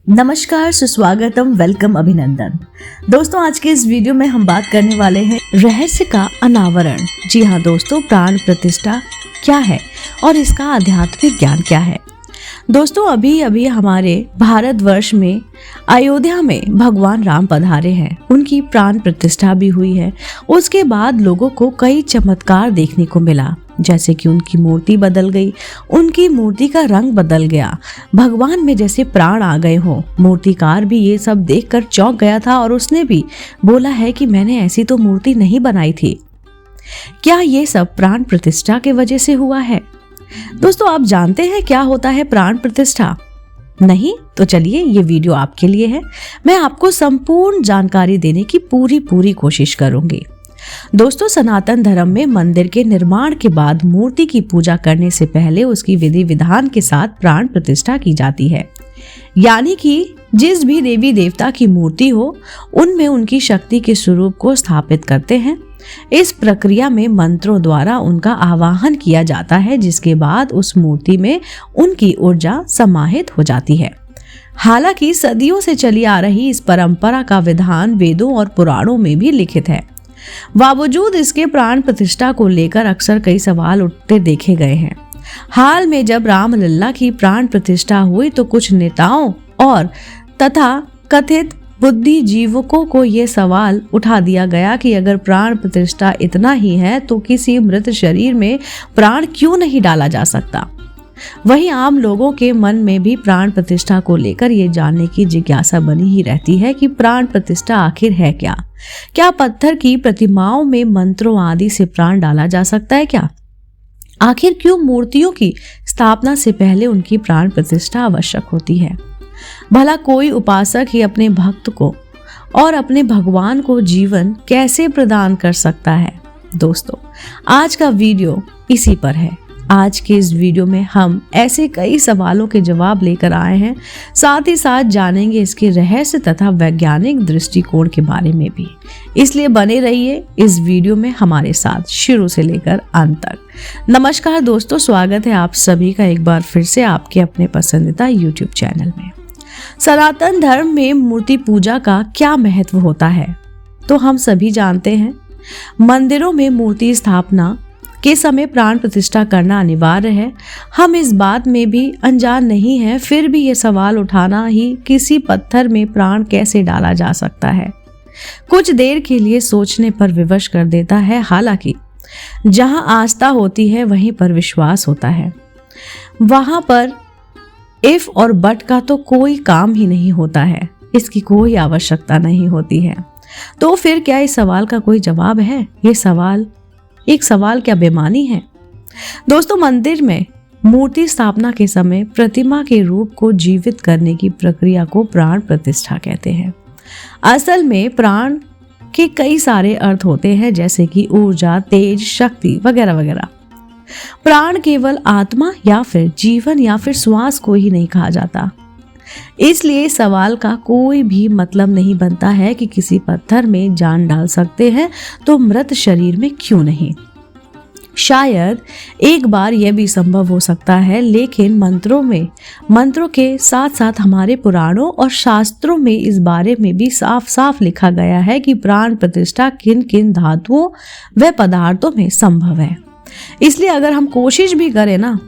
नमस्कार, सुस्वागतम, वेलकम, अभिनंदन। दोस्तों, आज के इस वीडियो में हम बात करने वाले हैं रहस्य का अनावरण। जी हाँ दोस्तों, प्राण प्रतिष्ठा क्या है और इसका आध्यात्मिक ज्ञान क्या है। दोस्तों, अभी अभी हमारे भारतवर्ष में अयोध्या में भगवान राम पधारे हैं। उनकी प्राण प्रतिष्ठा भी हुई है। उसके बाद लोगों को कई चमत्कार देखने को मिला, जैसे कि उनकी मूर्ति बदल गई, उनकी मूर्ति का रंग बदल गया, भगवान में जैसे प्राण आ गए हो। मूर्तिकार भी ये सब देखकर चौंक गया था और उसने भी बोला है कि मैंने ऐसी तो मूर्ति नहीं बनाई थी। क्या ये सब प्राण प्रतिष्ठा के वजह से हुआ है? दोस्तों, आप जानते हैं क्या होता है प्राण प्रतिष्ठा? नहीं? तो चलिए, ये वीडियो आपके लिए है। मैं आपको संपूर्ण जानकारी देने की पूरी कोशिश करूंगी। दोस्तों, सनातन धर्म में मंदिर के निर्माण के बाद मूर्ति की पूजा करने से पहले उसकी विधि विधान के साथ प्राण प्रतिष्ठा की जाती है। यानी कि जिस भी देवी देवता की मूर्ति हो, उनमें उनकी शक्ति के स्वरूप को स्थापित करते हैं। इस प्रक्रिया में मंत्रों द्वारा उनका आवाहन किया जाता है, जिसके बाद उस मूर्ति में उनकी ऊर्जा समाहित हो जाती है। हालांकि सदियों से चली आ रही इस परंपरा का विधान वेदों और पुराणों में भी लिखित है। बावजूद इसके प्राण प्रतिष्ठा को लेकर अक्सर कई सवाल उठते देखे गए हैं। हाल में जब रामलला की प्राण प्रतिष्ठा हुई तो कुछ नेताओं और तथा कथित बुद्धिजीवकों को ये सवाल उठा दिया गया कि अगर प्राण प्रतिष्ठा इतना ही है तो किसी मृत शरीर में प्राण क्यों नहीं डाला जा सकता। वहीं आम लोगों के मन में भी प्राण प्रतिष्ठा को लेकर ये जानने की जिज्ञासा बनी ही रहती है कि प्राण प्रतिष्ठा आखिर है क्या? क्या पत्थर की प्रतिमाओं में मंत्रों आदि से प्राण डाला जा सकता है क्या? आखिर क्यों मूर्तियों की स्थापना से पहले उनकी प्राण प्रतिष्ठा आवश्यक होती है? भला कोई उपासक ही अपने भक्त को और अपने भगवान को जीवन कैसे प्रदान कर सकता है? दोस्तों, आज का वीडियो इसी पर है। आज के इस वीडियो में हम ऐसे कई सवालों के जवाब लेकर आए हैं, साथ ही साथ जानेंगे इसके रहस्य तथा वैज्ञानिक दृष्टिकोण के बारे में भी। इसलिए बने रहिए इस वीडियो में हमारे साथ शुरू से लेकर अंत तक। नमस्कार दोस्तों, स्वागत है आप सभी का एक बार फिर से आपके अपने पसंदीदा YouTube चैनल में। सनातन धर्म में मूर्ति पूजा का क्या महत्व होता है तो हम सभी जानते हैं। मंदिरों में मूर्ति स्थापना के समय प्राण प्रतिष्ठा करना अनिवार्य है। हम इस बात में भी अनजान नहीं हैं, फिर भी ये सवाल उठाना ही किसी पत्थर में प्राण कैसे डाला जा सकता है, कुछ देर के लिए सोचने पर विवश कर देता है। हालांकि जहां आस्था होती है वहीं पर विश्वास होता है। वहां पर इफ और बट का तो कोई काम ही नहीं होता है, इसकी कोई आवश्यकता नहीं होती है। तो फिर क्या इस सवाल का कोई जवाब है? एक सवाल क्या बेमानी है? दोस्तों, मंदिर में मूर्ति स्थापना के समय प्रतिमा के रूप को जीवित करने की प्रक्रिया को प्राण प्रतिष्ठा कहते हैं। असल में प्राण के कई सारे अर्थ होते हैं, जैसे कि ऊर्जा, तेज, शक्ति वगैरह वगैरह। प्राण केवल आत्मा या फिर जीवन या फिर श्वास को ही नहीं कहा जाता। इसलिए सवाल का कोई भी मतलब नहीं बनता है कि किसी पत्थर में जान डाल सकते हैं तो मृत शरीर में क्यों नहीं। शायद एक बार यह भी संभव हो सकता है, लेकिन मंत्रों के साथ साथ हमारे पुराणों और शास्त्रों में इस बारे में भी साफ साफ लिखा गया है कि प्राण प्रतिष्ठा किन किन धातुओं व पदार्थों में संभव है। इसलिए अगर हम कोशिश भी करें ना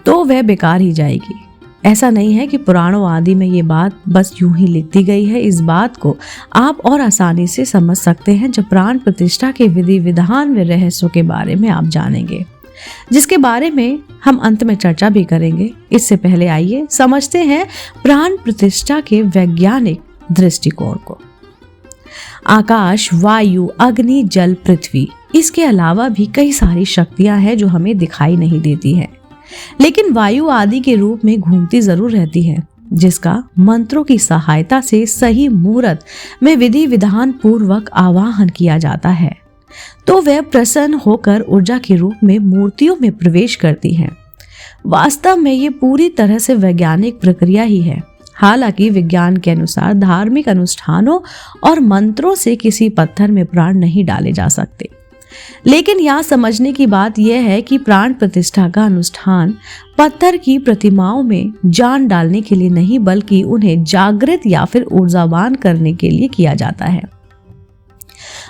तो वह बेकार ही जाएगी। ऐसा नहीं है कि पुराणों आदि में ये बात बस यूं ही लिख दी गई है। इस बात को आप और आसानी से समझ सकते हैं जब प्राण प्रतिष्ठा के विधि विधान व रहस्यों के बारे में आप जानेंगे, जिसके बारे में हम अंत में चर्चा भी करेंगे। इससे पहले आइए समझते हैं प्राण प्रतिष्ठा के वैज्ञानिक दृष्टिकोण को। आकाश, वायु, अग्नि, जल, पृथ्वी, इसके अलावा भी कई सारी शक्तियां हैं जो हमें दिखाई नहीं देती हैं, लेकिन वायु आदि के रूप में घूमती जरूर रहती है, जिसका मंत्रों की सहायता से सही मुहूर्त में विधि विधान पूर्वक आवाहन किया जाता है तो वह प्रसन्न होकर ऊर्जा के रूप में मूर्तियों में प्रवेश करती है। वास्तव में ये पूरी तरह से वैज्ञानिक प्रक्रिया ही है। हालांकि विज्ञान के अनुसार धार्मिक अनुष्ठानों और मंत्रों से किसी पत्थर में प्राण नहीं डाले जा सकते। लेकिन यहाँ समझने की बात यह है कि प्राण प्रतिष्ठा का अनुष्ठान पत्थर की प्रतिमाओं में जान डालने के लिए नहीं, बल्कि उन्हें जागृत या फिर ऊर्जावान करने के लिए किया जाता है।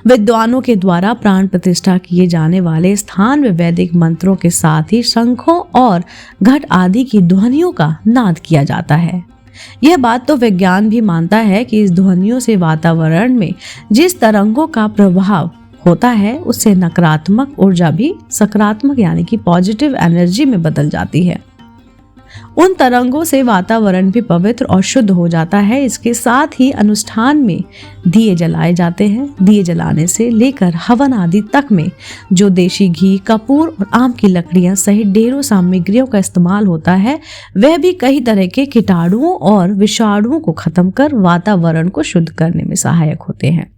विद्वानों के द्वारा प्राण प्रतिष्ठा किए जाने वाले स्थान में वैदिक मंत्रों के साथ ही शंखों और घट आदि की ध्वनियों का नाद किया जाता है। यह बात तो विज्ञान भी मानता है कि इस ध्वनियों से वातावरण में जिस तरंगों का प्रभाव होता है उससे नकारात्मक ऊर्जा भी सकारात्मक यानी कि पॉजिटिव एनर्जी में बदल जाती है। उन तरंगों से वातावरण भी पवित्र और शुद्ध हो जाता है। इसके साथ ही अनुष्ठान में दिए जलाए जाते हैं। दिए जलाने से लेकर हवन आदि तक में जो देशी घी, कपूर और आम की लकड़ियां सहित ढेरों सामग्रियों का इस्तेमाल होता है, वह भी कई तरह के कीटाणुओं और विषाणुओं को खत्म कर वातावरण को शुद्ध करने में सहायक होते हैं।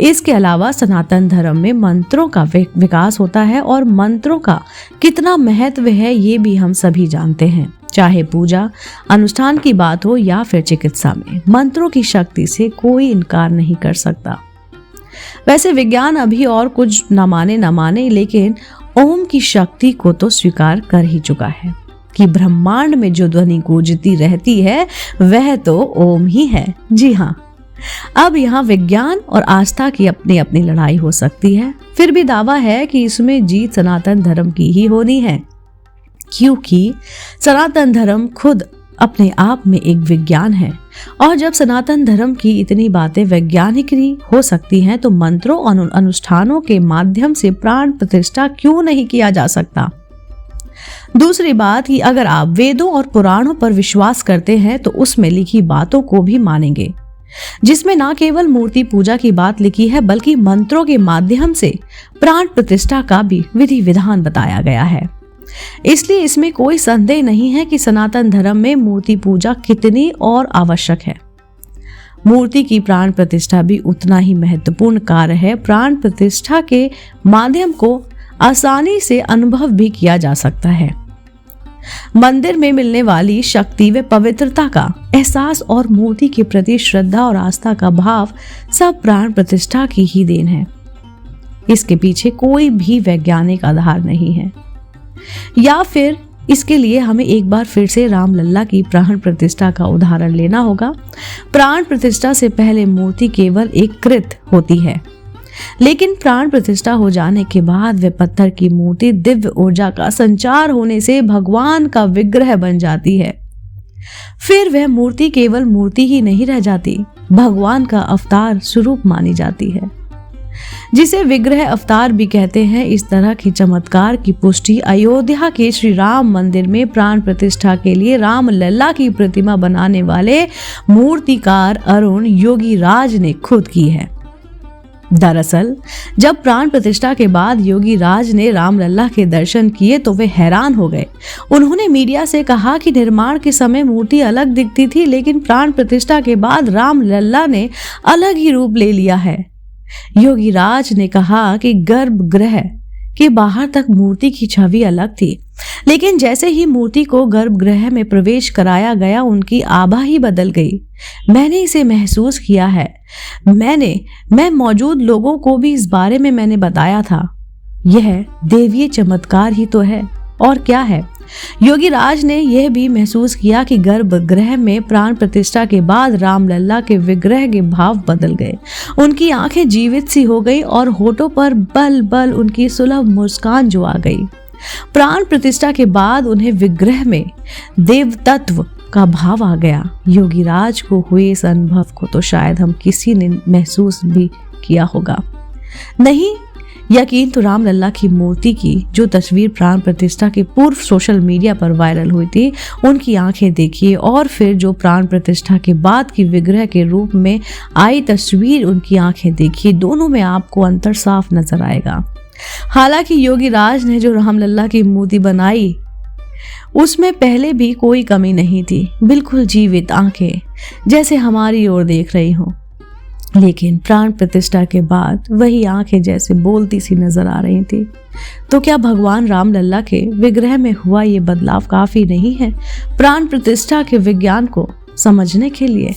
इसके अलावा सनातन धर्म में मंत्रों का विकास होता है और मंत्रों का कितना महत्व है ये भी हम सभी जानते हैं। चाहे पूजा अनुष्ठान की बात हो या फिर चिकित्सा में, मंत्रों की शक्ति से कोई इनकार नहीं कर सकता। वैसे विज्ञान अभी और कुछ न माने लेकिन ओम की शक्ति को तो स्वीकार कर ही चुका है कि ब्रह्मांड में जो ध्वनि गूंजती रहती है वह तो ओम ही है। जी हाँ, अब यहाँ विज्ञान और आस्था की अपनी अपनी लड़ाई हो सकती है, फिर भी दावा है कि इसमें जीत सनातन धर्म की ही होनी है, क्योंकि सनातन धर्म खुद अपने आप में एक विज्ञान है। और जब सनातन धर्म की इतनी बातें वैज्ञानिक हो सकती हैं, तो मंत्रों और अनुष्ठानों के माध्यम से प्राण प्रतिष्ठा क्यों नहीं किया जा सकता। दूसरी बात कि अगर आप वेदों और पुराणों पर विश्वास करते हैं तो उसमें लिखी बातों को भी मानेंगे, जिसमें न केवल मूर्ति पूजा की बात लिखी है बल्कि मंत्रों के माध्यम से प्राण प्रतिष्ठा का भी विधि विधान बताया गया है। इसलिए इसमें कोई संदेह नहीं है कि सनातन धर्म में मूर्ति पूजा कितनी और आवश्यक है। मूर्ति की प्राण प्रतिष्ठा भी उतना ही महत्वपूर्ण कार्य है। प्राण प्रतिष्ठा के माध्यम को आसानी से अनुभव भी किया जा सकता है। मंदिर में मिलने वाली शक्ति व पवित्रता का एहसास और मूर्ति के प्रति श्रद्धा और आस्था का भाव सब प्राण प्रतिष्ठा की ही देन है। इसके पीछे कोई भी वैज्ञानिक आधार नहीं है। या फिर इसके लिए हमें एक बार फिर से रामलला की प्राण प्रतिष्ठा का उदाहरण लेना होगा। प्राण प्रतिष्ठा से पहले मूर्ति केवल एक कृत होती है, लेकिन प्राण प्रतिष्ठा हो जाने के बाद वह पत्थर की मूर्ति दिव्य ऊर्जा का संचार होने से भगवान का विग्रह बन जाती है। फिर वह मूर्ति केवल मूर्ति ही नहीं रह जाती, भगवान का अवतार स्वरूप मानी जाती है, जिसे विग्रह अवतार भी कहते हैं। इस तरह के चमत्कार की पुष्टि अयोध्या के श्री राम मंदिर में प्राण प्रतिष्ठा के लिए रामलला की प्रतिमा बनाने वाले मूर्तिकार अरुण योगीराज ने खुद की है। दरअसल जब प्राण प्रतिष्ठा के बाद योगीराज ने रामलला के दर्शन किए तो वे हैरान हो गए। उन्होंने मीडिया से कहा कि निर्माण के समय मूर्ति अलग दिखती थी, लेकिन प्राण प्रतिष्ठा के बाद रामलला ने अलग ही रूप ले लिया है। योगीराज ने कहा कि गर्भगृह के बाहर तक मूर्ति की छवि अलग थी, लेकिन जैसे ही मूर्ति को गर्भगृह में प्रवेश कराया गया उनकी आभा ही बदल गई। मैंने इसे महसूस किया है। मैं मौजूद लोगों को भी इस बारे में मैंने बताया था। यह देवीय चमत्कार ही तो है, और क्या है। योगीराज ने यह भी महसूस किया कि गर्भगृह में प्राण प्रतिष्ठा के बाद रामलला के विग्रह के भाव बदल गए। उनकी आंखें जीवित सी हो गई और होठों पर बल बल उनकी सुलभ मुस्कान जो आ गई। प्राण प्रतिष्ठा के बाद उन्हें विग्रह में देव तत्व का भाव आ गया। योगीराज को हुए इस अनुभव को तो शायद हम किसी ने महसूस भी किया होगा। नहीं यकीन तो रामलला की मूर्ति की जो तस्वीर प्राण प्रतिष्ठा के पूर्व सोशल मीडिया पर वायरल हुई थी, उनकी आंखें देखिए, और फिर जो प्राण प्रतिष्ठा के बाद की विग्रह के रूप में आई तस्वीर, उनकी आंखें देखिए, दोनों में आपको अंतर साफ नजर आएगा। हालांकि योगीराज ने जो रामलला की मूर्ति बनाई उसमें पहले भी कोई कमी नहीं थी, बिल्कुल जीवित आंखें जैसे हमारी ओर देख रही हो, लेकिन प्राण प्रतिष्ठा के बाद वही आंखें जैसे बोलती सी नजर आ रही थी। तो क्या भगवान रामलला के विग्रह में हुआ ये बदलाव काफी नहीं है प्राण प्रतिष्ठा के विज्ञान को समझने के लिए?